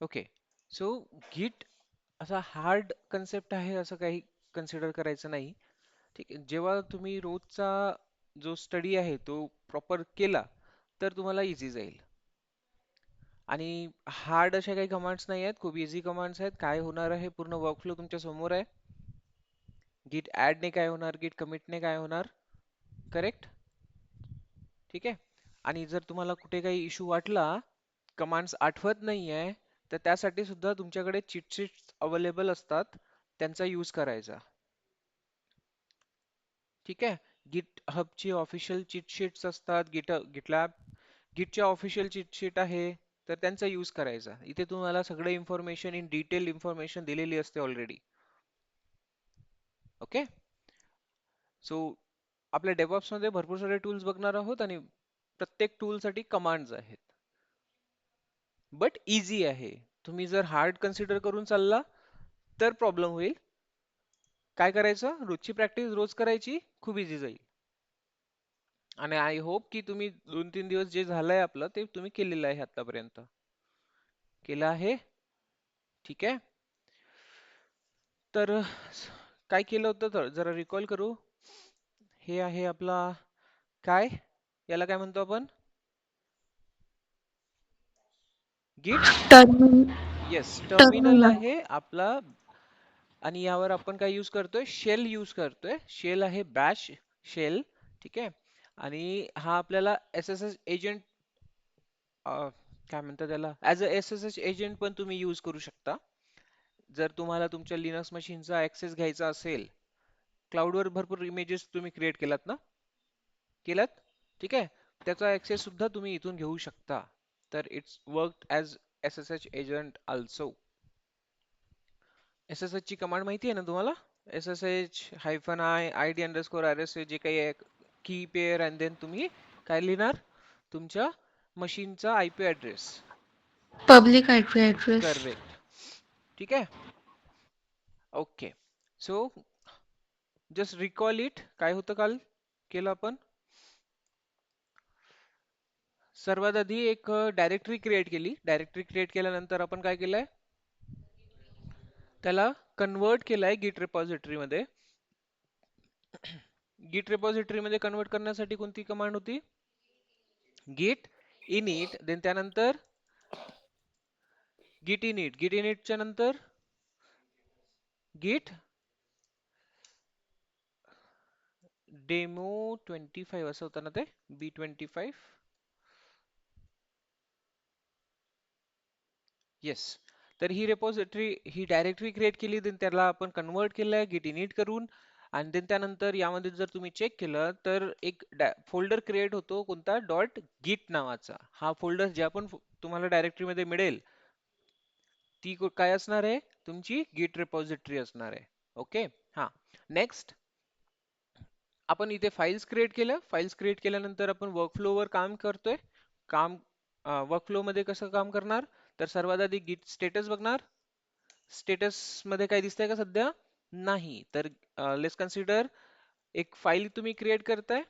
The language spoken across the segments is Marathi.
ओके. सो गिट असा हार्ड कन्सेप्ट आहे असं काही कन्सिडर करायचं नाही. ठीक आहे. जेव्हा तुम्ही रोजचा जो स्टडी आहे तो प्रॉपर केला तर तुम्हाला इझी जाईल. आणि हार्ड अशा काही कमांड्स नाही आहेत, खूप इझी कमांड्स आहेत. काय होणार आहे, पूर्ण वर्कफ्लो तुमच्या समोर आहे. गिट ऍडने काय होणार, गिट कमिटने काय होणार, करेक्ट? ठीक आहे. आणि जर तुम्हाला कुठे काही इश्यू वाटला, कमांड्स आठवत नाहीये, तर त्यासाठी सुद्धा तुमच्याकडे चिटशीट्स अवेलेबल असतात, त्यांचा यूज करायचा. ठीक आहे. गिट हबची ऑफिशियल चिटशीट्स असतात, गिटलॅब गिटच्या ऑफिशियल चिटशीट आहे, तर त्यांचा यूज करायचा. इथे तुम्हाला सगळे इन्फॉर्मेशन इन डिटेल इन्फॉर्मेशन दिलेली असते ऑलरेडी. ओके. सो आपल्या डेव्हऑप्स मध्ये भरपूर सारे टूल्स बघणार आहोत आणि प्रत्येक टूल साठी कमांड्स आहेत. बट इझी आहे. तुम्ही जर हार्ड कन्सिडर करून चालला तर प्रॉब्लेम होईल. काय करायचं, रोजची प्रॅक्टिस रोज करायची, खूप इझी जाईल. आणि आय होप की तुम्ही 2-3 दिवस जे झालंय आपलं ते तुम्ही केलेलं आहे आतापर्यंत. केलं आहे. ठीक आहे. तर काय केलं होतं तर जरा रिकॉल करू. हे आहे आपला काय, याला काय म्हणतो आपण, गिट. टर्मिन येस, टर्मिनल टर्मिनल. आहे आपला. आणि यावर आपण काय यूज करतोय, शेल यूज करतोय. शेल आहे बॅश शेल. ठीक आहे. आणि हा आपल्याला एस एस एस एजंट, काय म्हणतात त्याला, as a S S S agent पण तुम्ही यूज करू शकता. जर तुम्हाला तुमच्या लिनक्स मशीनचा ऍक्सेस घ्यायचा असेल, क्लाउडवर भरपूर इमेजेस तुम्ही क्रिएट केलात ना, केलात, ठीक आहे, त्याचा ऍक्सेस सुद्धा तुम्ही इथून घेऊ शकता. तर it's work as S S H agent also. S S H ची कमांड माहिती आहे ना तुम्हाला? S S H hyphen I D underscore R S J काही आहे, की पेअर अँड देन तुम्ही काय लिहिणार, तुमच्या मशीनचा IP address. Public IP address. Correct. ठीक आहे. Okay. So just recall it, काय होतं काल केलं आपण. सर्वात आधी एक डायरेक्टरी क्रिएट केली. डायरेक्टरी क्रिएट केल्यानंतर आपण काय केलंय, त्याला कन्वर्ट केलाय गिट रिपॉझिटरी मध्ये. गिट रिपॉझिटरी मध्ये कन्वर्ट करण्यासाठी कोणती कमांड होती, गिट इनिट, देन त्यानंतर गिट इनिटच्या नंतर गिट डेमो 25 असं होतं ना ते, B25. येस. तर ही रिपॉझिटरी, ही डायरेक्टरी क्रिएट केली, देन त्याला आपण कन्वर्ट केलंय गिट इनिट करून. आणि देन त्यानंतर यामध्ये जर तुम्ही चेक केलं तर एक फोल्डर क्रिएट होतो, कोणता, डॉट गिट नावाचा. हा फोल्डर जे आपण तुम्हाला डायरेक्टरी मध्ये मिळेल, ती काय असणार आहे, तुमची गिट रिपॉझिटरी असणार आहे. ओके. हा. नेक्स्ट आपण इथे फाइल्स क्रिएट केल्या. फाइल्स क्रिएट केल्यानंतर आपण वर्कफ्लोवर काम करतोय. काम वर्कफ्लो मध्ये कसं काम करणार, तर सर्वात आधी गिट स्टेटस बघणार. स्टेटस मध्ये काय दिसतंय का सध्या, नाही. तर लेट्स कन्सिडर एक फाइल तुम्ही क्रिएट करताय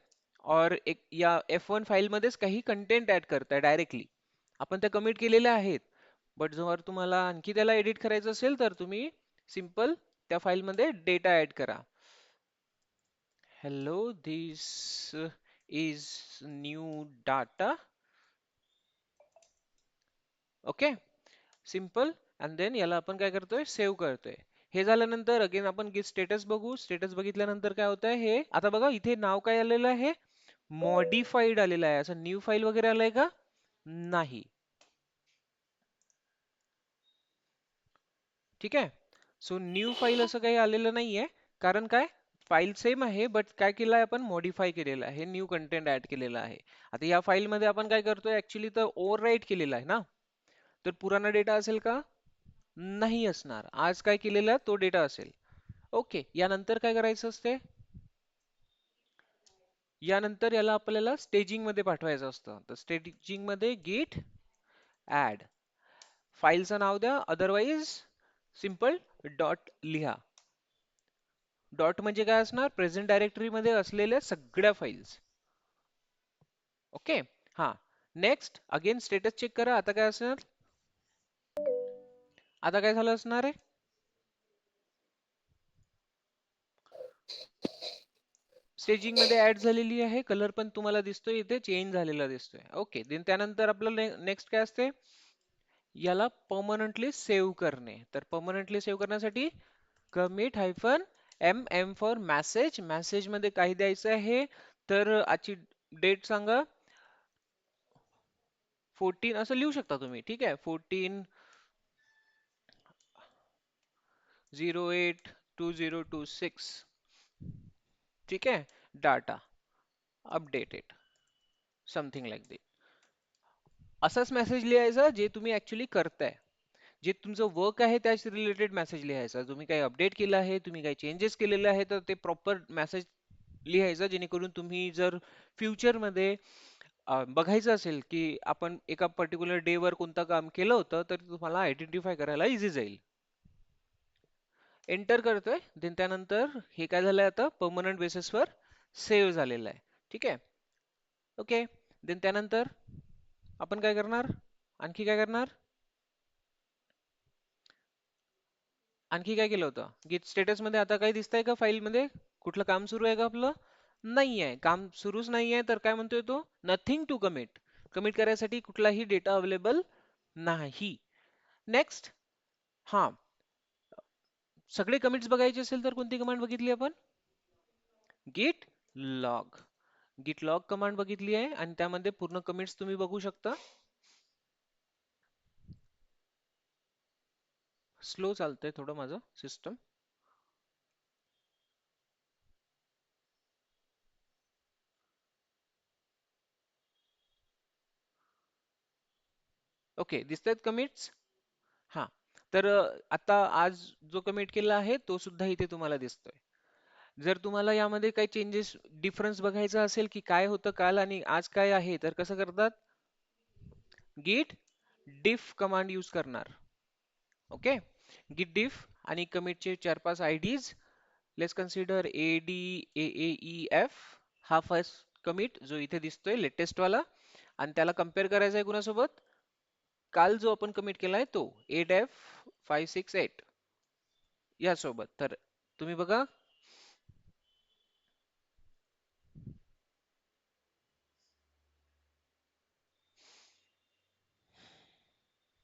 और एक या F1 फाइल मध्येच काही कंटेंट ऍड करताय डायरेक्टली. आपण त्या कमिट केलेल्या आहेत. बट जर तुम्हाला आणखी त्याला एडिट करायचं असेल तर तुम्ही सिंपल त्या फाइल मध्ये डेटा ऍड करा. Hello, this is new data. Okay. Simple. And then याला आपण काय करतोय, सेव्ह करतोय. हे झाल्यानंतर अगेन आपण गिट स्टेटस बघू. स्टेटस बघितल्यानंतर काय होतंय, हे आता बघा इथे नाव काय आलेलं आहे, मॉडिफाईड आलेलं आहे. असं न्यू फाईल वगैरे आलंय का, नाही. ठीक आहे. सो न्यू फाईल असं काही आलेलं नाहीये. कारण काय, फाईल सेम आहे बट काय केलं आहे आपण, मॉडिफाय केलेलं आहे, न्यू कंटेंट ऍड केलेलं आहे. आता या फाईल मध्ये आपण काय करतोय, ऍक्च्युली तर ओव्हरराईट केलेलं आहे ना. तर पुराना डेटा असेल का, नाही असणार. आज काय केलेलं तो डेटा असेल. ओके. यानंतर काय करायचं असते, यानंतर याला आपल्याला स्टेजिंग मध्ये पाठवायचं असतं. तर स्टेजिंग मध्ये गिट ऍड, फाईलचं नाव द्या, अदरवाइज सिंपल डॉट लिहा. डॉट म्हणजे काय असणार, प्रेझेंट डायरेक्टरी मध्ये असलेल्या सगळ्या फाईल्स. ओके. हा. नेक्स्ट अगेन स्टेटस चेक करा, आता काय असणार, आता काय झालं असणार आहे? स्टेजिंग मध्ये ऍड झालेली आहे, कलर पण तुम्हाला दिसतोय इथे चेंज झालेला दिसतोय. ओके, देन त्यानंतर आपलं नेक्स्ट काय असते? याला परमनंटली सेव्ह करणे. तर परमनंटली सेव्ह करण्यासाठी commit hyphen M M for message. Message मध्ये काही द्यायचं आहे, तर आजची डेट सांगा. 14 असं लिहू शकता तुम्ही, ठीक आहे. 14/08/2026, ठीक आहे. Data updated, something like that. असाच मेसेज लिहायचा जे तुम्ही ऍक्च्युली करताय, जे तुमचं वर्क आहे त्याच रिलेटेड मेसेज लिहायचा. तुम्ही काही अपडेट केलं आहे, तुम्ही काही चेंजेस केलेले आहे, तर ते प्रॉपर मेसेज लिहायचा, जेणेकरून तुम्ही जर फ्युचरमध्ये बघायचं असेल की आपण एका पर्टिक्युलर डे वर कोणतं काम केलं होतं, तर तुम्हाला आयडेंटिफाय करायला इझी जाईल. एंटर करतोय, देन त्यानंतर हे काय झालंय आता परमनंट बेसिसवर सेव्ह झालेलं आहे, ठीक आहे. ओके, देन त्यानंतर आपण काय करणार? आणखी काय करणार? आणखी काय केलं होतं? गीत स्टेटस मध्ये आता काय दिसतंय का? फाईल मध्ये कुठलं काम सुरू आहे का आपलं? नाही आहे, काम सुरूच नाही आहे. तर काय म्हणतोय तो? Nothing to commit. कमिट करायसाठी कुठलाही डेटा अवेलेबल नाही. नेक्स्ट. हा, सगळे कमिट्स बघायचे असेल तर कोणती कमांड बघितली आपण? गिट लॉग. गिट लॉग कमांड बघितली आहे आणि त्यामध्ये पूर्ण कमिट्स तुम्ही बघू शकता. स्लो चालतंय थोडं माझं सिस्टम. ओके, दिसतायत कमिट्स? हा, तर आता आज जो कमिट केला आहे तो सुद्धा इथे तुम्हाला दिसतोय. जर तुम्हाला यामध्ये काही चेंजेस, डिफरन्स बघायचा असेल की काय होतं काल आणि आज काय आहे, तर कसं करतात? गिट डिफ कमांड यूज करणार. ओके, गिट डिफ आणि कमिटचे 4-5 आयडीज. लेट्स कन्सिडर ADAAEF, हा फर्स्ट कमिट जो इथे दिसतोय लेटेस्ट वाला, आणि त्याला कम्पेअर करायचा आहे कुणासोबत? काल जो आपण कमिट केलाय तो 8F568 यासोबत. तर तुम्ही बघा,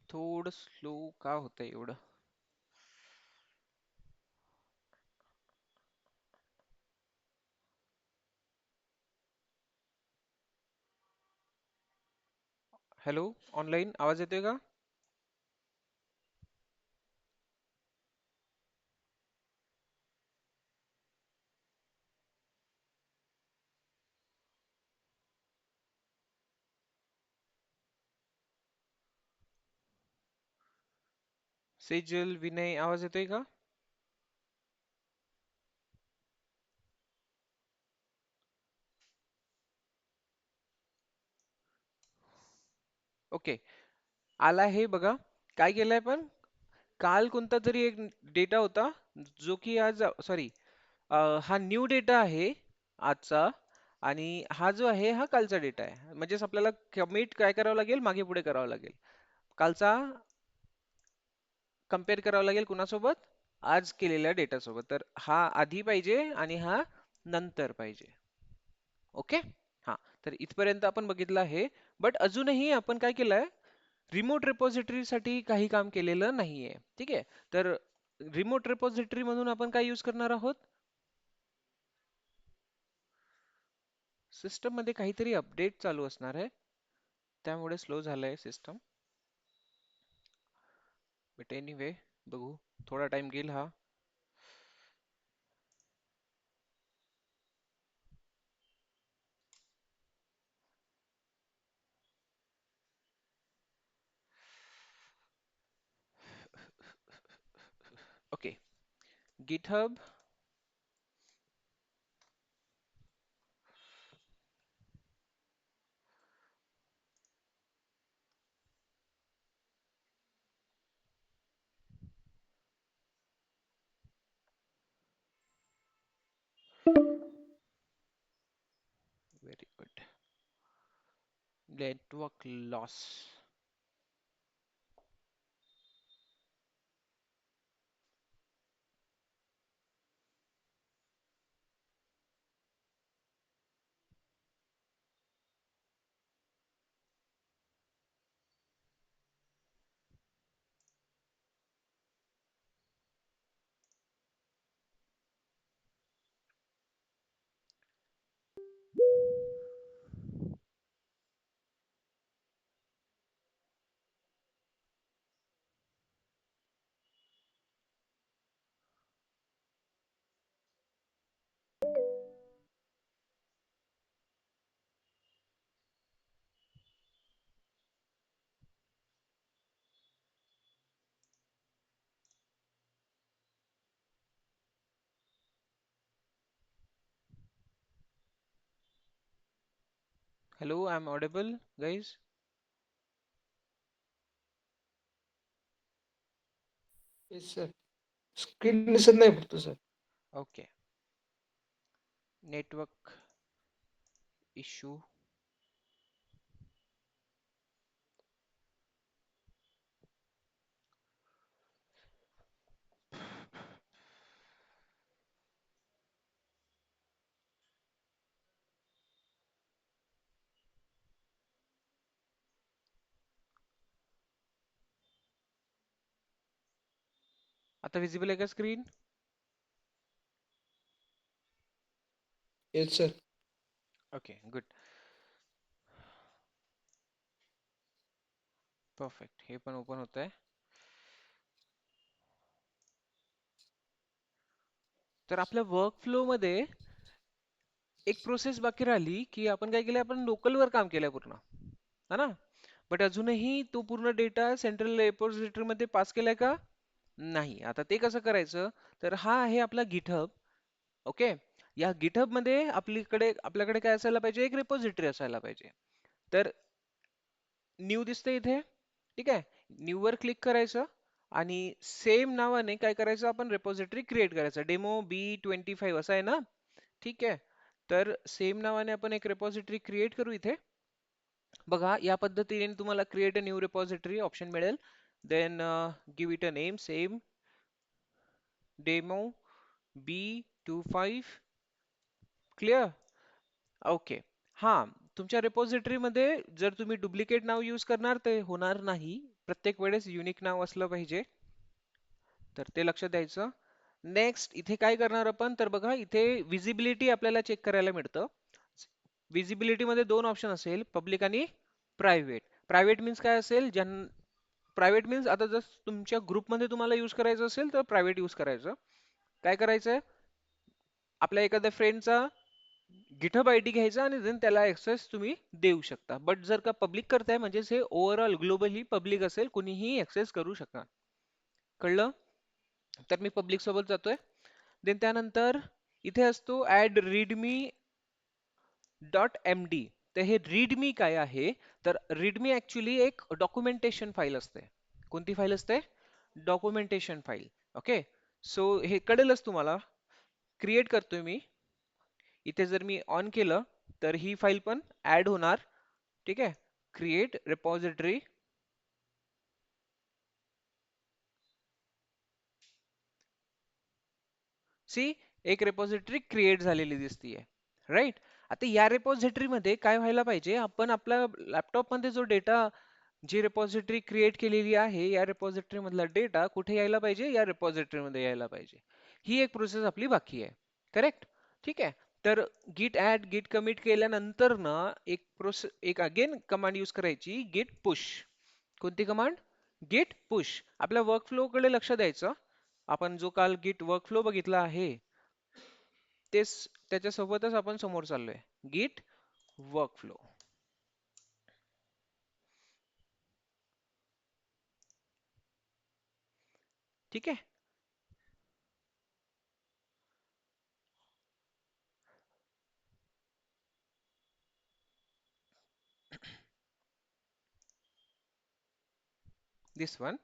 थोडं स्लो का होतंय एवढं? हॅलो, ऑनलाईन आवाज येतोय का? सेजल, विनय, आवाज येतोय का? ओके, आला हे बघा. काय केलंय पण? काल कोणता तरी एक डेटा होता, जो की आज, सॉरी, हा न्यू डेटा आहे आजचा, आणि हा जो आहे हा कालचा डेटा आहे. म्हणजेच आपल्याला कमिट काय करावं लागेल? मागे पुढे करावं लागेल. कालचा कम्पेअर करावं लागेल कुणासोबत? आज केलेल्या डेटा सोबत. तर हा आधी पाहिजे आणि हा नंतर पाहिजे. ओके. हा, तर इथपर्यंत आपण बघितलं आहे. बट अजूनही आपण काय केलंय? रिमोट रिपॉझिटरी साठी काही काम केलेलं नाहीये, ठीक आहे. तर रिमोट रिपॉझिटरी म्हणून आपण काय यूज करणार आहोत? सिस्टम मध्ये काहीतरी अपडेट चालू असणार आहे, त्यामुळे स्लो झालंय सिस्टम. बट एनिवे, बघू, थोडा टाइम घेईल हा. Okay, GitHub. Very good. Network loss. Hello, I'm audible, guys. Yes sir. Screen दिसत नाही फक्त सर. Okay. Network issue. आता विजिबल आहे का screen? Yes sir. Okay, good. Perfect. हे पण ओपन होत आहे. तर आपल्या वर्कफ्लो मध्ये एक प्रोसेस बाकी राहिली की आपण काय केलं, आपण लोकल वर काम केलंय पूर्ण, है ना? बट अजूनही तो पूर्ण डेटा सेंट्रल रिपॉझिटरी मध्ये पास केलाय का? नाही. आता ते कसं करायचं? तर हा आहे आपला गिटहब. ओके. या गिटहब मध्ये आपल्याकडे काय असायला पाहिजे? एक रिपॉझिटरी असायला पाहिजे. तर न्यू दिसतंय इथे, ठीक आहे? न्यू वर क्लिक करायचं आणि सेम नावाने काय करायचं, आपण रिपॉझिटरी क्रिएट करायचं. डेमो B25 असं आहे ना? ठीक आहे. तर सेम नावाने आपण एक रिपॉझिटरी क्रिएट करू इथे. बघा, या पद्धतीने तुम्हाला create a new repository option मिळेल. Then give it a name, same demo B25. Clear? Okay. हा, तुमच्या रिपॉझिटरी मध्ये जर तुम्ही डुप्लिकेट नाव यूज करणार ते होणार नाही. प्रत्येक वेळेस युनिक नाव असलं पाहिजे. तर ते लक्षात द्यायचं. नेक्स्ट इथे काय करणार आपण, तर बघा इथे विजिबिलिटी आपल्याला चेक करायला मिळतं. विजिबिलिटी मध्ये दोन ऑप्शन असेल, पब्लिक आणि प्रायव्हेट. प्रायव्हेट मीन्स काय असेल, प्रायव्हेट मीन्स आता जर तुमच्या ग्रुपमध्ये तुम्हाला यूज करायचं असेल तर प्रायव्हेट यूज करायचं. काय करायचंय, आपल्या एखाद्या फ्रेंडचा गिटहब आयडी घ्यायचा आणि देन त्याला ऍक्सेस तुम्ही देऊ शकता. बट जर का पब्लिक करताय म्हणजे हे ओव्हरऑल ग्लोबली पब्लिक असेल, कुणीही ऍक्सेस करू शकणार. कळलं? तर मी पब्लिक सोबत जातोय. देन त्यानंतर इथे असतो add readme dot M D. तर हे रीडमी काय आहे, तर रीडमी ऍक्च्युली एक डॉक्युमेंटेशन फाईल असते. कोणती फाईल असते? Documentation file. ओके. सो हे कळेलच तुम्हाला. क्रिएट करतोय मी. इथे जर मी ऑन केलं तर ही फाईल पण ऍड होणार. ठीक आहे. Create repository. सी, एक रिपॉझिटरी क्रिएट झालेली दिसतीये. राईट. आता या रिपॉझिटरी मध्ये काय व्हायला पाहिजे, आपण आपल्या लॅपटॉप मध्ये जो डेटा, जी रिपॉझिटरी क्रिएट केलेली आहे, या रिपॉझिटरी मधला डेटा कुठे यायला पाहिजे? या रिपॉझिटरी मध्ये यायला पाहिजे. ही एक प्रोसेस आपली बाकी आहे. करेक्ट? ठीक आहे. तर गिट ऍड गिट कमिट केल्यानंतर ना एक अगेन कमांड यूज करायची, गिट पुश. कोणती कमांड? गिट पुश. आपल्या वर्कफ्लो कडे लक्ष द्यायचं. आपण जो काल गिट वर्कफ्लो बघितला आहे, तेच त्याच्यासोबतच आपण समोर चाललोय. गिट वर्कफ्लो. ठीक आहे. दिस वन.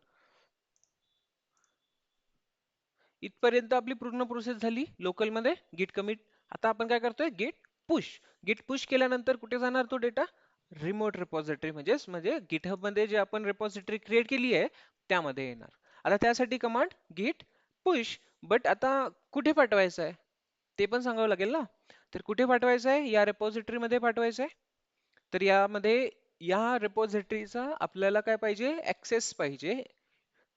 इथपर्यंत आपली पूर्ण प्रोसेस झाली लोकल मध्ये गिट कमिट. आता आपण काय करतोय? गिट पुश. गिट पुश केल्यानंतर कुठे जाणार तो डेटा? रिमोट रिपॉझिटरी म्हणजे गिटहब मध्ये जे आपण रिपॉझिटरी क्रिएट केली आहे त्यामध्ये येणार. आता त्यासाठी कमांड गिट पुश. बट आता कुठे पाठवायचं आहे ते पण सांगावं लागेल ना. तर कुठे पाठवायचं आहे? या रिपॉझिटरी मध्ये पाठवायचं आहे. तर यामध्ये या रिपॉझिटरीचा आपल्याला काय पाहिजे? ऍक्सेस पाहिजे.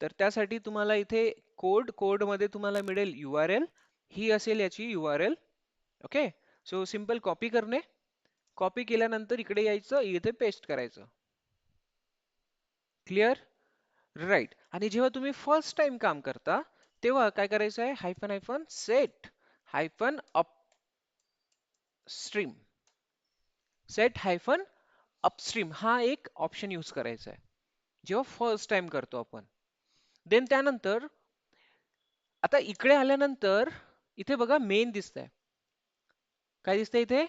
तर त्यासाठी तुम्हाला इथे कोड मध्ये तुम्हाला मिळेल URL. ही असेल याची URL. Okay. So simple copy करणे. कॉपी केल्यानंतर इकडे यायचं, इथे पेस्ट करायचं. क्लिअर? राईट. आणि जेव्हा तुम्ही फर्स्ट टाइम काम करता तेव्हा काय करायचं आहे? Hyphen hyphen set hyphen upstream. Set hyphen upstream हा एक ऑप्शन यूज करायचा आहे जेव्हा फर्स्ट टाइम करतो आपण. देन त्यानंतर आता इकडे आल्यानंतर इथे बघा मेन दिसतंय. काय दिसतंय इथे?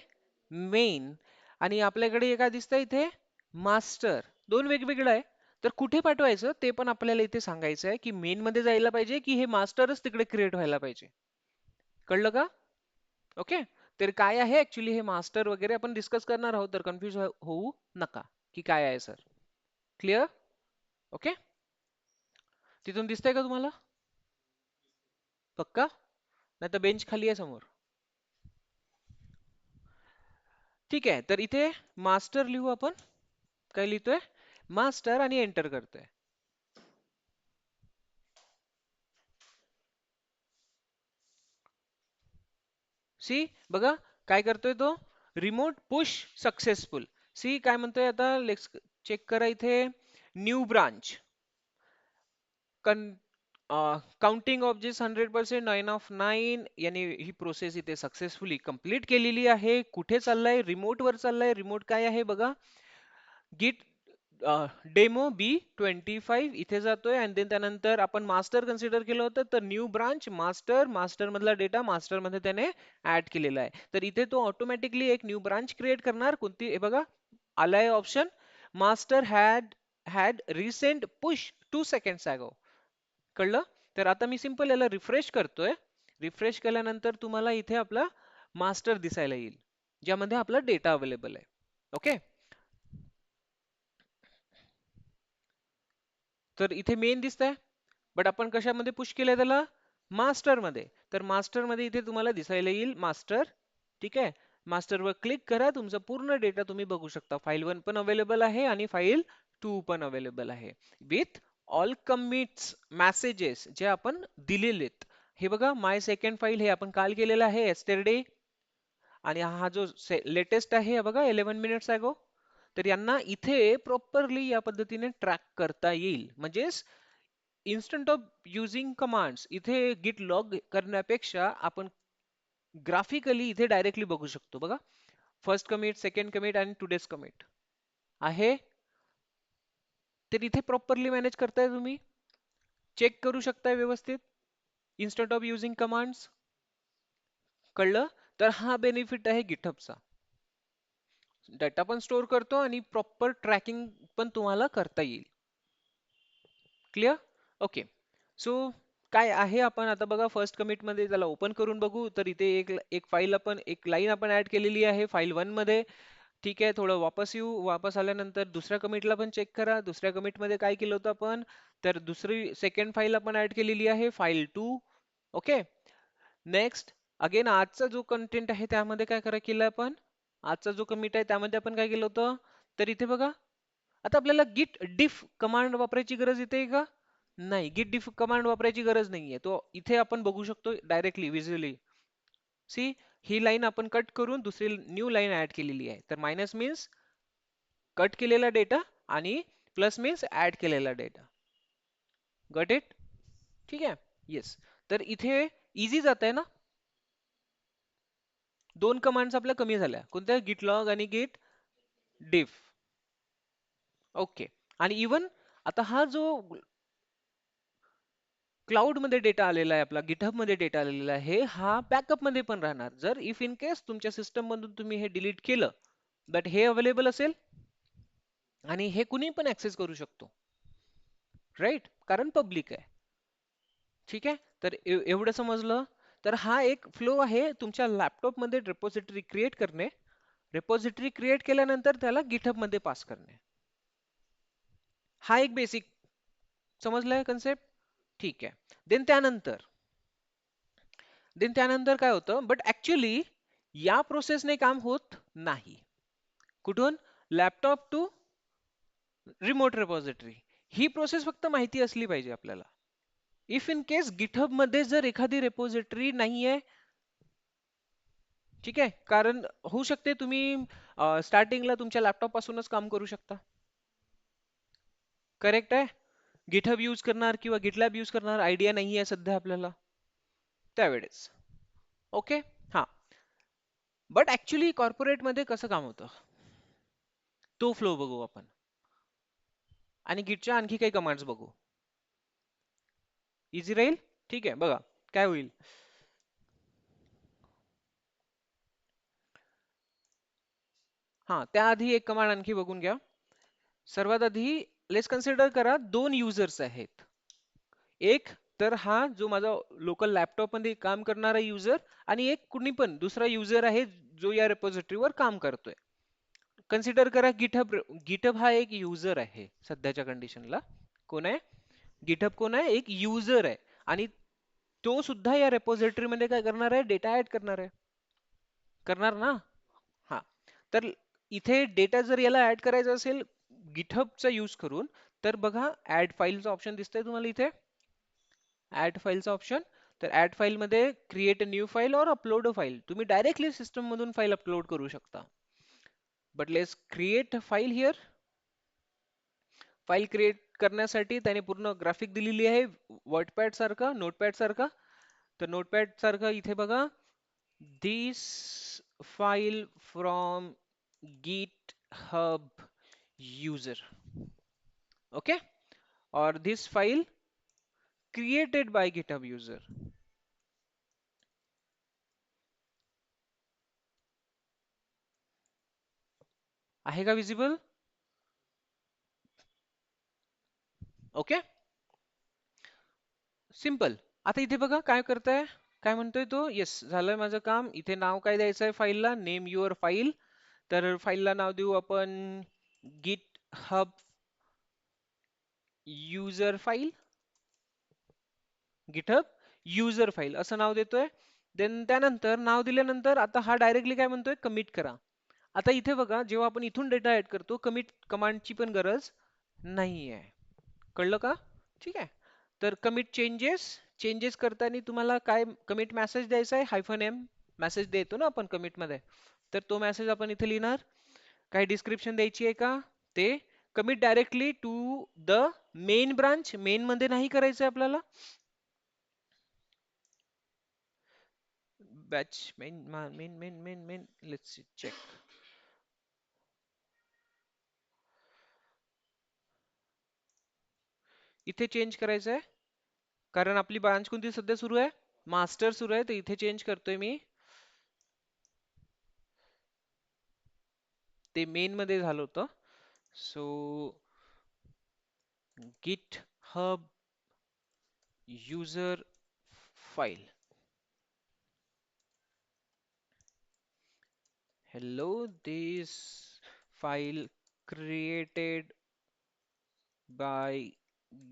मेन. आणि आपल्याकडे काय दिसतंय इथे मास्टर, दोन वेगवेगळं आहे. तर कुठे पाठवायचं ते पण आपल्याला इथे सांगायचं आहे की मेन मध्ये जायला पाहिजे की हे मास्टरच तिकडे क्रिएट व्हायला पाहिजे. कळलं का? ओके. तर काय आहे ऍक्च्युली हे मास्टर वगैरे आपण डिस्कस करणार आहोत, तर कन्फ्युज होऊ नका की काय आहे सर. क्लिअर? ओके. तिथून दिसतंय का तुम्हाला? पक्का? नाही तर बेंच खाली आहे समोर. ठीक आहे, तर इथे मास्टर लिहू आपण. काय लिहितोय? मास्टर आणि एंटर करतोय. सी बघा काय करतोय तो, रिमोट पुश सक्सेसफुल. सी काय म्हणतोय आता, लेट्स चेक करा इथे, new branch counting of this 100% 9 of 9, यानी ही प्रोसेस इथे सक्सेसफुली कंप्लीट केलेली आहे. कुठे चाललाय? रिमोट वर चाललाय. रिमोट काय आहे बघा, गिट डेमो B25 इथे जातोय. आणि देन त्यानंतर आपण मास्टर कन्सिडर केलं होतं, तर न्यू ब्रांच मास्टर, मास्टर मधला डेटा मास्टर मध्ये त्याने ऍड केलेला आहे. तर इथे तो ऑटोमॅटिकली एक न्यू ब्रांच क्रिएट करणार. कोणती? हे बघा आलाय option, master had recent push 2 seconds ago. कळलं? तर आता मी सिंपल याला रिफ्रेश करतोय. रिफ्रेश केल्यानंतर तुम्हाला इथे आपला मास्टर दिसायला येईल, ज्यामध्ये आपला डेटा अवेलेबल आहे. ओके. तर इथे मेन दिसतंय, बट आपण कशामध्ये पुश केलंय त्याला? मास्टर मध्ये. तर मास्टर मध्ये इथे तुम्हाला दिसायला येईल मास्टर. ठीक आहे. मास्टर वर क्लिक करा, तुमचा पूर्ण डेटा तुम्ही बघू शकता. फाईल 1 पण अवेलेबल आहे आणि फाईल 2 पण अवेलेबल आहे, विथ ऑल कमिट्स मेसेजेस जे आपण दिलेलेत. हे बघा माय सेकंड फाईल, हे आपण काल केलेलं आहे येस्टरडे. आणि हा जो लेटेस्ट आहे हे बघा 11 minutes ago. तर यांना इथे प्रॉपरली या पद्धतीने ट्रॅक करता येईल. म्हणजेच इन्स्टंट ऑफ युजिंग कमांड्स, इथे गिट लॉग करण्यापेक्षा आपण ग्राफिकली इथे डायरेक्टली बघू शकतो. बघा फर्स्ट कमिट, सेकंड कमिट आणि टुडेज कमिट आहे. तर इथे प्रॉपरली मॅनेज करताय, तुम्ही चेक करू शकताय व्यवस्थित इन्स्टंट ऑफ युजिंग कमांड्स. कळलं? तर हा बेनिफिट आहे गिटहबचा. डेटा पण स्टोअर करतो आणि प्रॉपर ट्रॅकिंग पण तुम्हाला करता येईल. क्लिअर? ओके. सो काय आहे, आपण आता बघा फर्स्ट कमिट मध्ये त्याला ओपन करून बघू. तर इथे एक फाईल आपण, एक लाईन आपण ऍड केलेली आहे फाईल 1 मध्ये. ठीक आहे, थोडं वापस येऊ. वापस आल्यानंतर दुसऱ्या कमिटला पण चेक करा. दुसऱ्या कमिट मध्ये काय केलं होतं आपण, तर दुसरी सेकंड फाईल आपण ऍड केलेली आहे फाईल 2. ओके. नेक्स्ट अगेन आजचा जो कंटेंट आहे त्यामध्ये काय करा केलं आपण, आजचा जो कमिट आहे त्यामध्ये आपण काय केलं होतं, तर इथे बघा आता आपल्याला गिट डिफ कमांड वापरायची गरज येते का? नाही, गिट डिफ कमांड वापरायची गरज नाहीये. तो इथे आपण बघू शकतो डायरेक्टली व्हिज्युअली. सी ही लाईन आपण कट करून दुसरी न्यू लाईन ऍड केलेली आहे. तर मायनस मीन्स कट केलेला डेटा आणि प्लस मीन्स ऍड केलेला डेटा. Got it? ठीक आहे. येस. तर इथे इझी जात आहे ना. दोन कमांड्स आपल्या कमी झाल्या, कोणत्या? गिट लॉग आणि गिट डिफ. ओके. आणि इवन आता हा जो क्लाउड मध्ये डेटा आलेला आहे, आपला गिटहब मध्ये डेटा आलेला आहे, हा बॅकअप मध्ये पण राहणार. जर इफ इन केस तुमच्या सिस्टम मधून तुम्ही हे डिलीट केलं, बट हे अवेलेबल असेल आणि हे कुणी पण ऍक्सेस करू शकतो, राईट? कारण पब्लिक आहे. ठीक आहे. तर एवढं समजलं. तर हा एक फ्लो आहे तुमच्या लॅपटॉप मध्ये रेपॉझिटरी क्रिएट करणे, रेपॉझिटरी क्रिएट केल्यानंतर त्याला गिटहब मध्ये पास करणे. हा एक बेसिक समजलाय कन्सेप्ट? ठीक आहे. देन त्यानंतर काय होतं, बट ऍक्च्युली या प्रोसेसने काम होत नाही. कुठून? Laptop to remote repository. ही प्रोसेस फक्त माहिती असली पाहिजे आपल्याला. इफ इन केस गिटहब मध्ये जर एखादी रेपॉझिटरी नाहीये, ठीक आहे, कारण होऊ शकते तुम्ही स्टार्टिंगला तुमच्या लॅपटॉप पासूनच काम करू शकता. करेक्ट आहे. गिटहब यूज करणार किंवा गिटलॅब यूज करणार आयडिया नाही आहे सध्या आपल्याला त्यावेळेस. ओके. हा. बट ऍक्च्युली कॉर्पोरेट मध्ये कसं काम होतं तो फ्लो बघू आपण, आणि गिटच्या आणखी काही कमांड्स बघू. इझी राहील. ठीक आहे. बघा काय होईल. हा, त्याआधी एक कमांड आणखी बघून घ्या. सर्वात आधी लेट्स कन्सिडर करा 2 युजर्स आहेत. एक तर हा जो माझा लोकल लॅपटॉप मध्ये काम करणारा युजर, आणि एक कुणी पण दुसरा युजर आहे जो या रेपॉझिटरीवर काम करतोय. कन्सिडर करा गिटहब. गिटहब हा एक युजर आहे सध्याच्या कंडिशनला. कोण आहे? गिटहब कोण आहे? एक युजर आहे. आणि तो सुद्धा या रेपॉझिटरी मध्ये काय करणार आहे? डेटा ऍड करणार आहे. करणार ना? हा. तर इथे डेटा जर याला ऍड करायचा असेल गिटहबचा यूज करून, तर बघा ऍड फाईलचा ऑप्शन दिसतंय तुम्हाला इथे. ऍड फाईलचा ऑप्शन. तर ऍड फाईल मध्ये क्रिएट अ न्यू फाईल और अपलोड अ फाईल, तुम्ही डायरेक्टली सिस्टम मधून फाईल अपलोड करू शकता. But let's create a file here. File create करण्यासाठी त्याने पूर्ण ग्राफिक दिलेली आहे, वर्डपॅड सारखा, नोटपॅड सारखा. तर नोटपॅड सारखा इथे बघा, this file from GitHub user. Okay, or this file created by GitHub user. आहे का विजिबल? Okay, simple. आता इथे बघा काय करताय, काय म्हणतोय तो. येस, झालंय माझं काम. इथे नाव काय द्यायचं आहे फाईलला? Name your file. तर फाईलला नाव देऊ आपण GitHub user file. GitHub user file असं नाव देतोय. देन त्यानंतर नाव दिल्यानंतर आता हा डायरेक्टली काय म्हणतोय? कमिट करा. आता इथे बघा, जेव्हा आपण इथून डेटा ऍड करतो कमिट कमांडची पण गरज नाहीये. कळलं का? ठीक आहे. तर कमिट चेंजेस. चेंजेस करताना तुम्हाला काय कमिट मेसेज द्यायचा आहे? -m मेसेज देतो ना आपण कमिट मध्ये. तर तो मेसेज आपण इथे लिहिणार. काही डिस्क्रिप्शन द्यायची आहे का? ते commit directly to the main branch. Main मध्ये नाही करायचं आहे आपल्याला. Batch main main main main main let's check. इथे चेंज करायचं आहे कारण आपली ब्रांच कोणती सध्या सुरू आहे? मास्टर सुरू आहे. तर इथे चेंज करतोय मी. ते मेन मध्ये झालं होतं. So GitHub user file. Hello, this file created by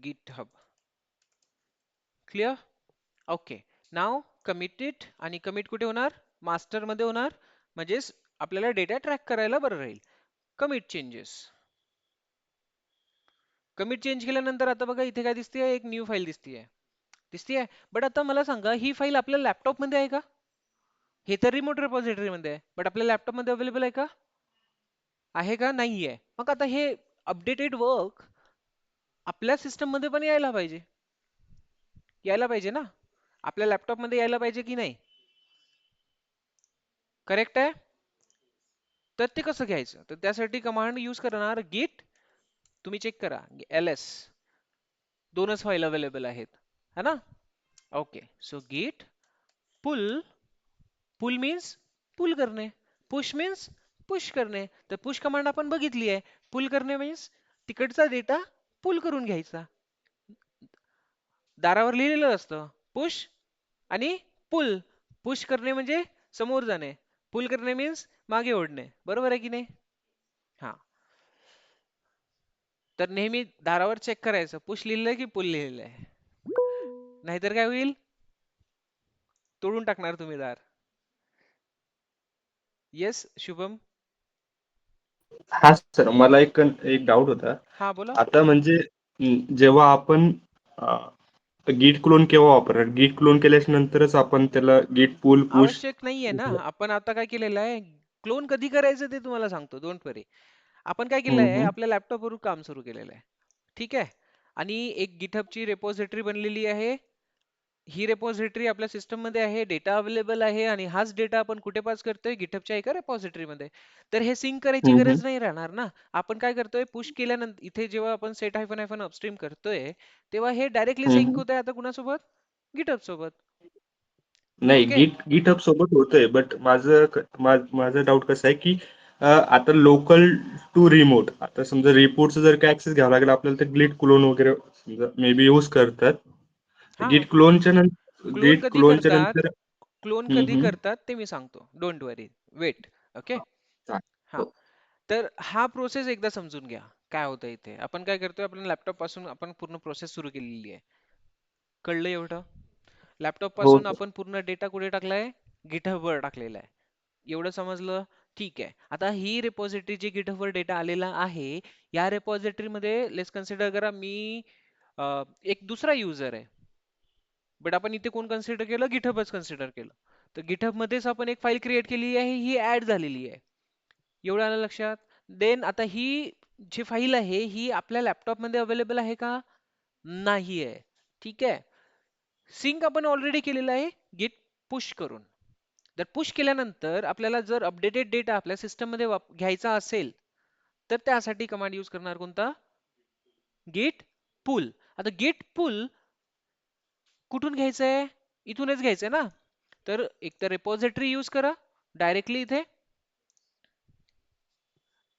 GitHub. Clear? Okay. Now commit it. आणि कमिट कुठे होणार? मास्टर मध्ये होणार. म्हणजेच आपल्याला डेटा ट्रॅक करायला बरं राहील. Commit changes. कमिट चेंज केल्यानंतर आता बघा इथे काय दिसतेय? एक न्यू फाईल दिसतेय. दिसतेय. बट आता मला सांगा, ही फाईल आपल्या लॅपटॉप मध्ये आहे का? हे तर रिमोट रेपॉझिटरी मध्ये आहे, बट आपल्या लॅपटॉप मध्ये अवेलेबल आहे का? आहे का? नाहीये. मग आता हे अपडेटेड वर्क आपल्या सिस्टम मध्ये पण यायला पाहिजे. यायला पाहिजे ना? आपल्या लॅपटॉप मध्ये यायला पाहिजे की नाही? करेक्ट आहे? तर ते कसं घ्यायचं? तर त्यासाठी कमांड यूज करणार git. तुम्ही चेक करा ls. दोनच फाईल अवेलेबल आहेत, है ना? ओके. So git pull. पुल मीन्स पुल करणे. पुश मीन्स पुश करणे. तर पुश कमांड आपण बघितली आहे. पुल करणे मीन्स तिकडचा डेटा पुल करून घ्यायचा. दारावर लिहिलेलं असतं पुश आणि पुल. पुश करणे म्हणजे समोर जाणे. पुल करणे मीन्स मागे ओढणे. बरोबर आहे की नाही? हा. तर नेहमी दारावर चेक करायचं पुश लिहिलंय की पुल लिहिलंय. नाहीतर काय होईल? तोडून टाकणार तुम्ही दार. येस शुभम. हा सर, मला एक एक डाऊट होता. हा बोला. आता म्हणजे जेव्हा आपण गीट क्लोन केव्हा वापरणार? गीट क्लोन केल्याच्या नंतरच आपण त्याला गीट पुल पुश. आवश्यक नाहीये ना. आपण आता काय केलेलं आहे, क्लोन कधी करायचं ते तुम्हाला सांगतो, डोंट वरी. आपण काय केलं आहे, हम्म. आपल्या लॅपटॉपवर काम सुरू केलेलं आहे. ठीक आहे. आणि एक गिटहबची रेपॉझिटरी बनलेली आहे. ही रेपॉझिटरी आपल्या सिस्टम मध्ये आहे, डेटा अवेलेबल आहे, आणि हाच डेटा आपण कुठे पास करतोय? गिटहबच्या एका रेपॉझिटरी मध्ये. तर हे सिंक करायची हम्म. गरज नाही राहणार ना. आपण काय करतोय? पुश केल्यानंतर इथे जेव्हा आपण सेट हायफन हायफन अपस्ट्रीम करतोय, तेव्हा हे डायरेक्टली सिंक हम्म. होत आहे आता कुणासोबत? गिटहब सोबत. नाही, ओके. गिटहब सोबत होतंय, बट माझं डाऊट कसं आहे की आता लोकल टू रिमोट, आता समजा रिपोर्टचं जर काय ऍक्सेस घ्यावा लागेल आपल्याला, तर ग्लिट क्लोन वगैरे समजा मे बी यूज करतात. हा, गिट क्लोनच्या नंतर क्लोन गिट कधी क्लोनच्या करतात, नंतर क्लोन हम्म, कधी हम्म. करतात ते मी सांगतो, डोंट वरी, वेट. ओके. चा- हा, हो. तर हा प्रोसेस एकदा समजून घ्या काय होतं इथे. आपण काय करतोय, आपण लॅपटॉप पासून आपण पूर्ण प्रोसेस सुरू केलेली आहे. कळलं एवढं? लॅपटॉप हो पासून आपण पूर्ण डेटा कुठे टाकलाय, गिटहब वर टाकलेला आहे. एवढं समजलं? ठीक आहे. आता ही रिपॉझिटरी जी गिटहब वर डेटा आलेला आहे, या रिपॉझिटरी मध्ये लेट्स कन्सिडर करा मी एक दुसरा युजर आहे, बट आपण इथे कोण कन्सिडर केलं, गिटहबच कन्सिडर केलं. तर गिटहब मध्येच आपण एक फाईल क्रिएट केलेली आहे, ही ऍड झालेली आहे. एवढं आलं लक्षात? देन आता ही जी फाईल आहे ही आपल्या लॅपटॉप मध्ये अवेलेबल आहे का? नाही आहे. ठीक आहे. सिंक आपण ऑलरेडी केलेलं आहे गिट पुश करून. जर पुश केल्यानंतर आपल्याला जर अपडेटेड डेटा आपल्या सिस्टम मध्ये घ्यायचा असेल, तर त्यासाठी कमांड यूज करणार कोणता? गिट पुल. आता गिट पुल कुठून घ्यायचंय? इथूनच घ्यायचंय ना. तर एक तर रिपॉझिटरी यूज करा डायरेक्टली इथे,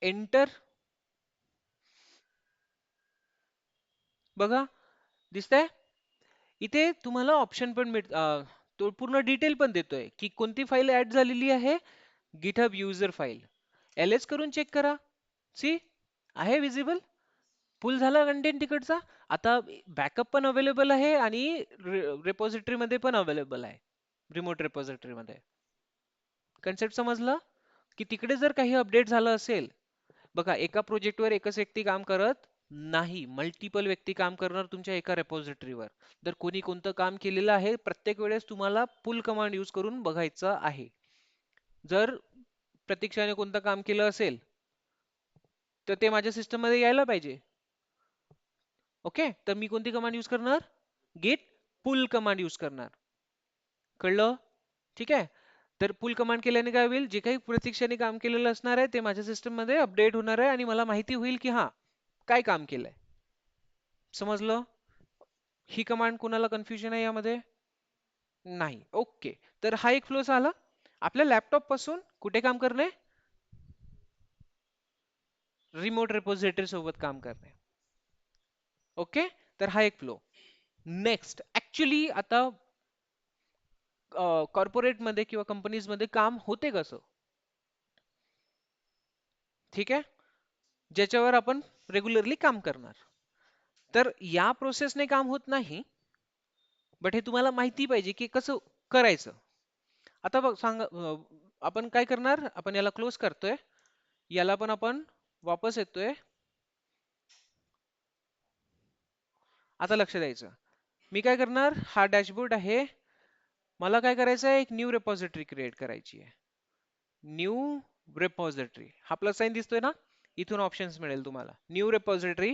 एंटर. बघा दिसतंय इथे तुम्हाला ऑप्शन पण तो पूर्ण डिटेल पण देतोय की कोणती फाईल ऍड झालेली आहे, गिटहब युजर फाईल. एलएस करून चेक करा. सी, आहे विजिबल, पुल झाला कंटेंट तिकडचा. आता बॅकअप पण अवेलेबल आहे आणि रिपॉझिटरी मध्ये पण अवेलेबल आहे, रिमोट रिपॉझिटरी मध्ये. कन्सेप्ट समजलं? की तिकडे जर काही अपडेट झालं असेल, बघा एका प्रोजेक्टवर एकच व्यक्ती काम करत नाही, मल्टिपल व्यक्ती काम करणार तुमच्या एका रेपॉझिटरीवर. जर कोणी कोणतं काम केलेलं आहे, प्रत्येक वेळेस तुम्हाला पुल कमांड यूज करून बघायचं आहे. जर प्रतीक्षाने कोणतं काम केलं असेल तर ते माझ्या सिस्टम मध्ये यायला पाहिजे. ओके, तर मी कोणती कमांड यूज करणार? गेट पुल कमांड यूज करणार. कळलं? ठीक आहे. तर पुल कमांड केल्याने काय होईल, जे काही प्रतीक्षाने काम केलेलं असणार आहे ते माझ्या सिस्टम मध्ये अपडेट होणार आहे आणि मला माहिती होईल की हा काय काम केलंय. समजलं? ही कमांड कुणाला कन्फ्युजन आहे यामध्ये? नाही. ओके, तर हा एक फ्लो झाला आपल्या लॅपटॉप पासून कुठे काम करणे, रिमोट रिपॉझिटरी सोबत काम करणे. ओके, तर हा एक फ्लो. नेक्स्ट, ऍक्च्युली आता कॉर्पोरेट मध्ये किंवा कंपनीज मध्ये काम होते कसं? ठीक आहे, ज्याच्यावर आपण रेग्युलरली काम करणार. तर या प्रोसेसने काम होत नाही, बट हे तुम्हाला माहिती पाहिजे की कसं करायचं. आता बघ सांग, आपण काय करणार, आपण याला क्लोज करतोय, याला पण आपण वापस येतोय. आता लक्ष द्यायचं, मी काय करणार, हा डॅशबोर्ड आहे, मला काय करायचं आहे, एक न्यू रेपॉझिटरी क्रिएट करायची आहे. न्यू रेपॉझिटरी, हा प्लस साइन दिसतोय ना, इथून ऑप्शन्स मिळेल तुम्हाला. न्यू रेपॉझिटरी,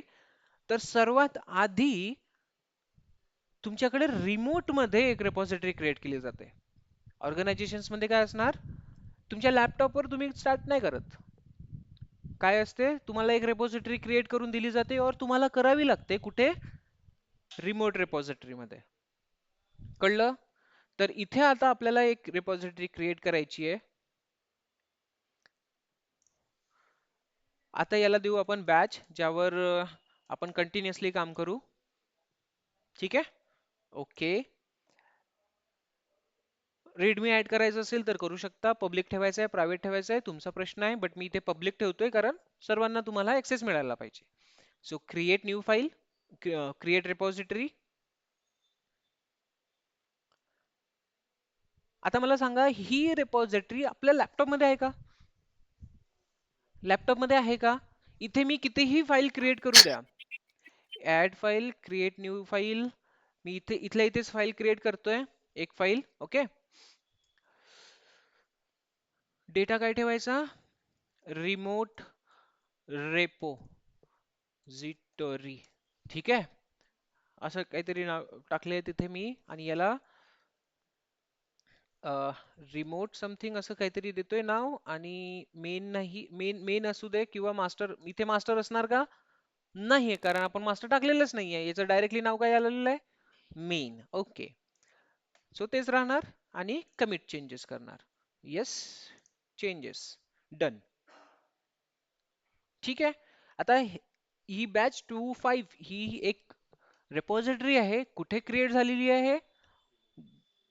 तर सर्वात आधी तुमच्याकडे रिमोट मध्ये एक रेपॉझिटरी क्रिएट केली जाते. ऑर्गनायझेशन्स मध्ये काय असणार, तुमच्या लॅपटॉपवर तुम्ही स्टार्ट नाही करत. काय असते, तुम्हाला एक रेपॉझिटरी क्रिएट करून दिली जाते और तुम्हाला करावी लागते कुठे, रिमोट रेपॉझिटरी मध्ये. कळलं? तर इथे आता आपल्याला एक रेपॉझिटरी क्रिएट करायची आहे. आता याला देऊ आपण बॅच, ज्यावर आपण कंटिन्युअसली काम करू. ठीक आहे. ओके, रीडमी ऍड करायचं असेल तर करू शकता, पब्लिक ठेवायचं आहे, प्रायव्हेट ठेवायचं आहे, तुमचा प्रश्न आहे, बट मी इथे पब्लिक ठेवतोय कारण सर्वांना तुम्हाला ऍक्सेस मिळायला पाहिजे. So create new file, create repository. आता मला सांगा, ही रिपॉझिटरी आपल्या लॅपटॉप मध्ये आहे का? लॅपटॉप मध्ये आहे का? इथे मी कितीही फाईल क्रिएट करू द्या, add file, create new file, मी इथे इथल्या इथेच फाईल क्रिएट करतोय, एक फाईल. ओके, डेटा काय ठेवायचा, रिमोट रेपोजिटरी. ठीक आहे, असं काहीतरी नाव टाकले तिथे मी, आणि याला रिमोट समथिंग असं काहीतरी देतोय नाव, आणि मेन नाही, मेन मेन असू दे किंवा मास्टर. इथे मास्टर असणार का? नाहीये, कारण आपण मास्टर टाकलेलंच नाहीये. याचं डायरेक्टली नाव काय आलेलं आहे, मेन. ओके, सो तेच राहणार आणि कमिट चेंजेस करणार. Yes, changes done. ठीक आहे. आता ही बॅच 25 ही एक रेपॉझिटरी आहे. कुठे क्रिएट झालेली आहे?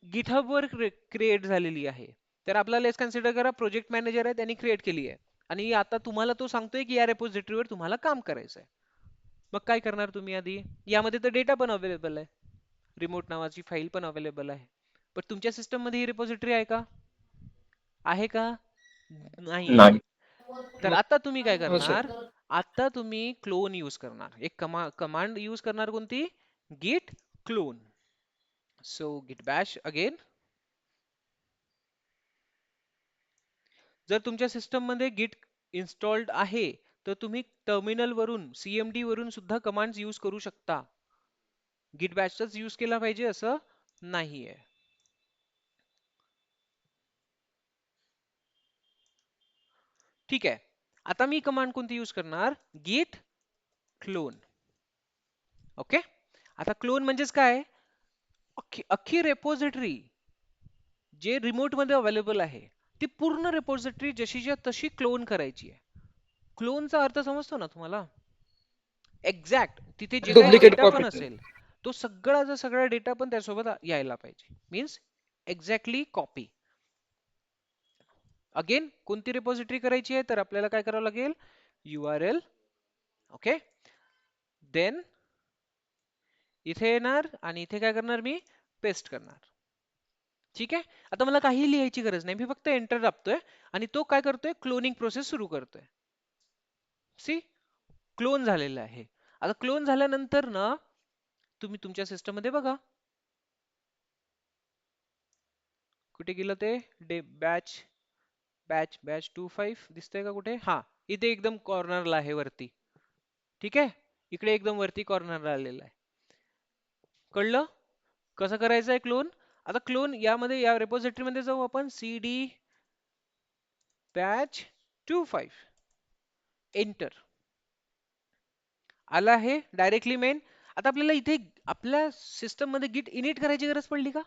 गिटहब वर क्रिएट झालेली आहे. तर आपल्याला लेट्स कन्सिडर करा प्रोजेक्ट मॅनेजर आहे, त्यांनी क्रिएट केली आहे आणि आता तुम्हाला तो सांगतोय की या रेपॉझिटरीवर तुम्हाला काम करायचं आहे. मग काय करणार तुम्ही आधी? यामध्ये तर डेटा पण अवेलेबल आहे, रिमोट नावाची फाईल पण अवेलेबल आहे. पण तुमच्या सिस्टम मध्ये ही रिपॉझिटरी आहे का? आहे का? नाही आहे. नाही. तर आता तुम्ही काय हो सर. करणार? आता तुम्ही क्लोन यूज करणार. एक कमांड यूज करणार, कोणती? git clone. So git bash again. जर तुमच्या सिस्टम मध्ये गिट इन्स्टॉल्ड आहे तर तुम्ही टर्मिनल वरून सीएमडी वरून सुद्धा कमांड्स यूज करू शकता. गिट बॅशचाच यूज केला पाहिजे असं नाहीये. ठीक आहे. आता मी कमांड कोणती यूज करणार? git clone. ओके. आता क्लोन म्हणजेच काय? अख्खी रेपोजिटरी जे रिमोट मध्ये अवेलेबल आहे ती पूर्ण रेपोजिटरी जशीच्या तशी क्लोन करायची आहे. क्लोनचा अर्थ समजतो ना तुम्हाला? एक्झॅक्ट तिथे जे काही डुप्लिकेट डेटा पण कॉपी. असेल तो सगळाचा सगळा डेटा पण त्यासोबत यायला पाहिजे. Means exactly copy. अगेन कोणती रिपॉझिटरी करायची आहे? तर आपल्याला काय करावं लागेल? URL. ओके. देन इथे येणार आणि इथे काय करणार? मी पेस्ट करणार. ठीक आहे. आता मला काही लिहायची गरज नाही, मी फक्त एंटर दाबतोय आणि तो काय करतोय? क्लोनिंग प्रोसेस सुरू करतोय. सी, क्लोन झालेलं आहे. आता क्लोन झाल्यानंतर ना तुम्ही तुमच्या सिस्टम मध्ये बघा कुठे गेलं ते बॅच बॅच बॅच 25 दिसतंय का कुठे? हा, इथे एकदम कॉर्नरला आहे वरती. ठीक आहे, इकडे एकदम वरती कॉर्नरला आलेला आहे. कळलं कसं करायचं आहे क्लोन? आता क्लोन यामध्ये या रेपॉझिटरी मध्ये जाऊ आपण. cd बॅच 25 एंटर आला आहे डायरेक्टली मेन. आता आपल्याला इथे आपल्या सिस्टम मध्ये गिट इनिट करायची गरज पडली का?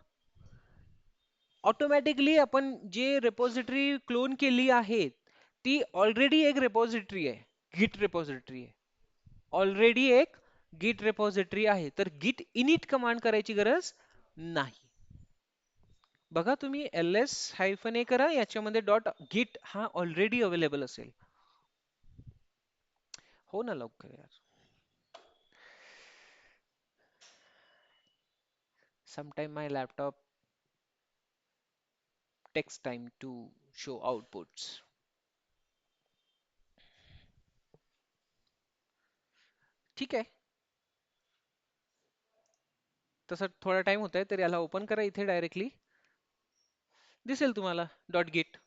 ऑटोमॅटिकली आपण जे रेपॉझिटरी क्लोन केली आहे ती ऑलरेडी एक रेपॉझिटरी आहे, गिट रेपॉझिटरी आहे. ऑलरेडी एक गिट रेपॉझिटरी आहे, तर गिट इनिट कमांड करायची गरज नाही. बघा तुम्ही ls -a करा, याच्यामध्ये डॉट गिट हा ऑलरेडी अवेलेबल असेल. हो ना लवकर यार. Sometime my laptop takes time to show outputs. ठीक आहे. तसं थोडा टाइम होत आहे तर याला ओपन करा इथे डायरेक्टली. दिसेल तुम्हाला डॉट गिट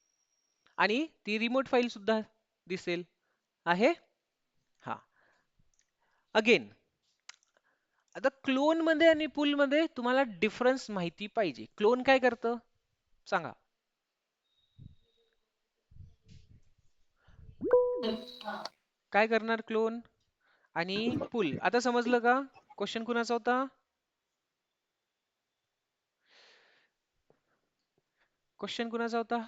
आणि ती रिमोट फाईल सुद्धा दिसेल आहे. हा, अगेन आता क्लोन मध्ये आणि पुल मध्ये तुम्हाला डिफरन्स माहिती पाहिजे. क्लोन काय करतं सांगा? काय करणार क्लोन आणि पुल? आता समजलं का क्वेश्चन कुणाचा होता? क्वेश्चन कुणाचा होता?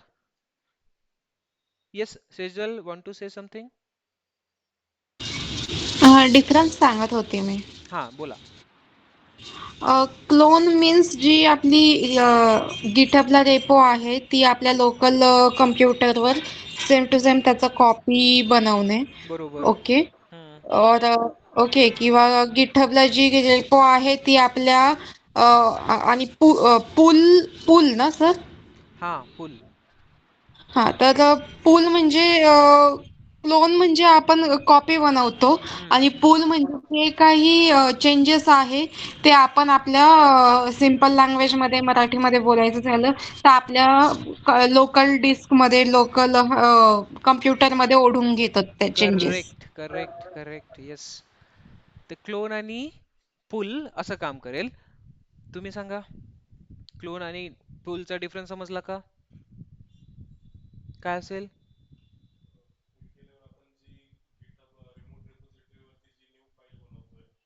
Yes Sejal, want to say something? Difference सांगत होते मी. हा बोला. क्लोन मीन्स जी आपली गिटहबला रेपो आहे ती आपल्या लोकल कम्प्युटरवर सेम टू सेम त्याचा कॉपी बनवणे. बरोबर. ओके. हम्म. और ओके, किंवा गिटहबला जी रेपो आहे ती आपल्या आणि पूल पूल ना सर? हा, पुल. हा, तर पूल म्हणजे क्लोन म्हणजे आपण कॉपी बनवतो हम्म. आणि पूल म्हणजे जे काही चेंजेस आहे ते आपण आपल्या सिंपल लँग्वेज मध्ये मराठीमध्ये बोलायचं झालं तर आपल्या लोकल डिस्क मध्ये लोकल कम्प्युटर मध्ये ओढून घेतात ते changes. Correct correct correct, yes. ते क्लोन आणि पुल असं काम करेल. तुम्ही सांगा, क्लोन आणि पुलचा डिफरन्स समजला का? काय असेल?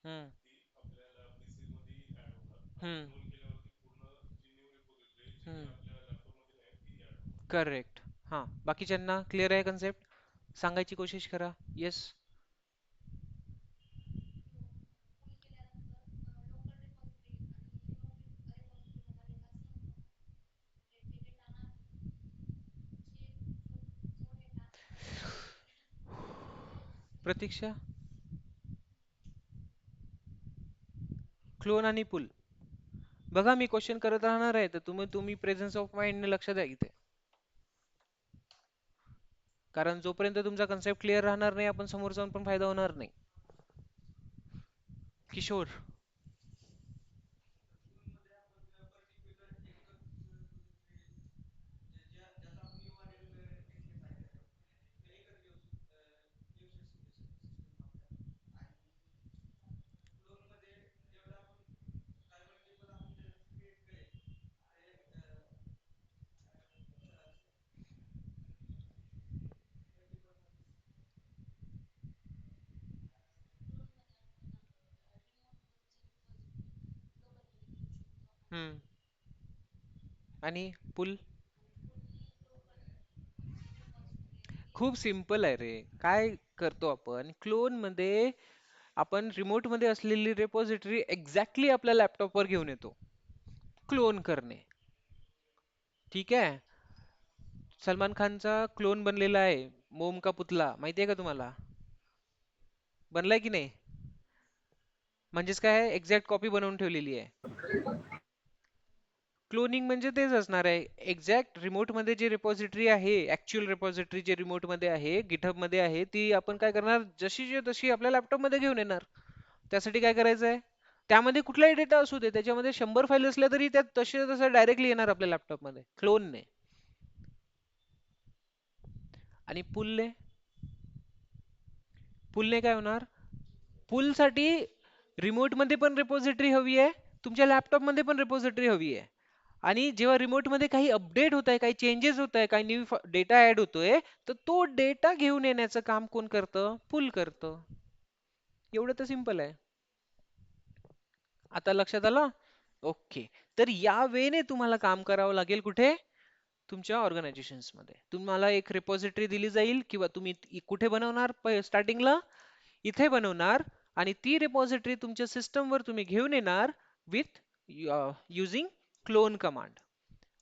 हम्म. हम्म. हम्म. करेक्ट. हा, बाकीच्यांना क्लिअर आहे कन्सेप्ट? सांगायची कोशिश करा. येस. प्रतीक्षा. क्लोन आणि पुल. बघा मी क्वेश्चन करत राहणार आहे, तर तुम्ही तुम्ही प्रेझन्स ऑफ माइंडने लक्ष द्या इथे. कारण जोपर्यंत तुमचा कन्सेप्ट क्लिअर राहणार नाही, आपण समोर जाऊन पण फायदा होणार नाही. किशोर. हम्म. आणि पुल. खूप सिंपल आहे रे. काय करतो आपण क्लोन मध्ये, आपण रिमोट मध्ये असलेली रेपॉझिटरी एक्झॅक्टली आपल्या लॅपटॉपवर घेऊन येतो. क्लोन करणे. ठीक आहे. सलमान खानचा क्लोन बनलेला आहे, मोम का पुतला, माहिती आहे का तुम्हाला? बनलाय की नाही? म्हणजेच काय, एक्झॅक्ट कॉपी बनवून ठेवलेली आहे. क्लोनिंग म्हणजे तेच असणार आहे. एक्झॅक्ट रिमोट मध्ये जे रिपॉझिटरी आहे, ऍक्च्युअल रिपॉझिटरी जे रिमोट मध्ये आहे, गिटहब मध्ये आहे, ती आपण काय करणार, जशीच्या तशी आपल्या लॅपटॉप मध्ये घेऊन येणार. त्यासाठी काय करायचंय, त्यामध्ये कुठलाही डेटा असू दे, त्याच्यामध्ये 100 फाईल असल्या तरी त्यात तसे तसं डायरेक्टली येणार आपल्या लॅपटॉप मध्ये क्लोनने. आणि पुलने, पुलने काय होणार, पुल साठी रिमोट मध्ये पण रिपॉझिटरी हवी आहे, तुमच्या लॅपटॉप मध्ये पण रिपॉझिटरी हवी आहे. आणि जेव्हा रिमोट मध्ये काही अपडेट होत आहे, काही चेंजेस होत आहे, काही न्यू डेटा ऍड होतोय, तर तो डेटा घेऊन येण्याचं काम कोण करतं, पुल करतं. एवढं तर सिंपल आहे. आता लक्षात आलं? ओके. तर या वेने तुम्हाला काम करावं लागेल कुठे, तुमच्या ऑर्गनायझेशन्स मध्ये. तुम्हाला एक रिपॉझिटरी दिली जाईल, किंवा तुम्ही कुठे बनवणार, स्टार्टिंगला इथे बनवणार, आणि ती रिपॉझिटरी तुमच्या सिस्टम वर तुम्ही घेऊन येणार with using clone command.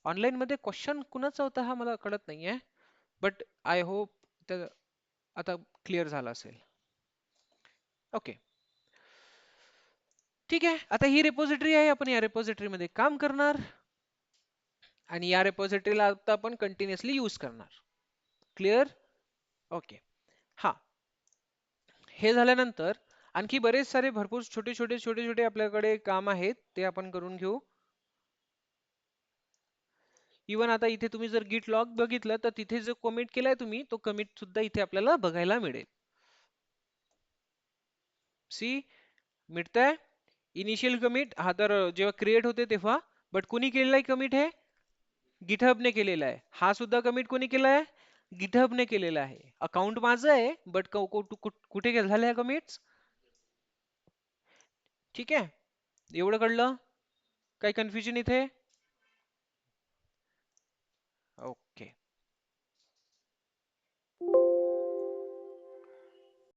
Online मध्ये क्वेश्चन कुणाचा होता हा मला कळत नाहीये, बट आय होप आता क्लिअर झाला असेल. ओके. ठीक आहे. आता ही रिपॉझिटरी आहे, आपण या रिपॉझिटरी मध्ये काम करणार, आणि या रिपॉझिटरीला आता आपण कंटिन्युअसली यूज करणार. क्लिअर? ओके. हा, हे झाल्यानंतर आणखी बरेच सारे भरपूर छोटे छोटे छोटे छोटे आपल्याकडे काम आहेत, ते आपण करून घेऊ. इवन आता इथे तुम्ही जर गिट लॉग बघितलं, तर तिथे जो कमिट केलाय तुम्ही, तो कमिट सुद्धा इथे आपल्याला बघायला मिळेल. सी, मिळतंय. इनिशियल कमिट हा तर जेव्हा क्रिएट होते तेव्हा, बट कोणी केलेला आहे कमिट, हे गिटहबने केलेला आहे. हा सुद्धा कमिट कोणी केला आहे, गिटहबने केलेला आहे. अकाउंट माझं आहे, बट कुठे झालं ह्या कमिट्स. ठीक आहे, एवढं कळलं? काही कन्फ्युजन इथे?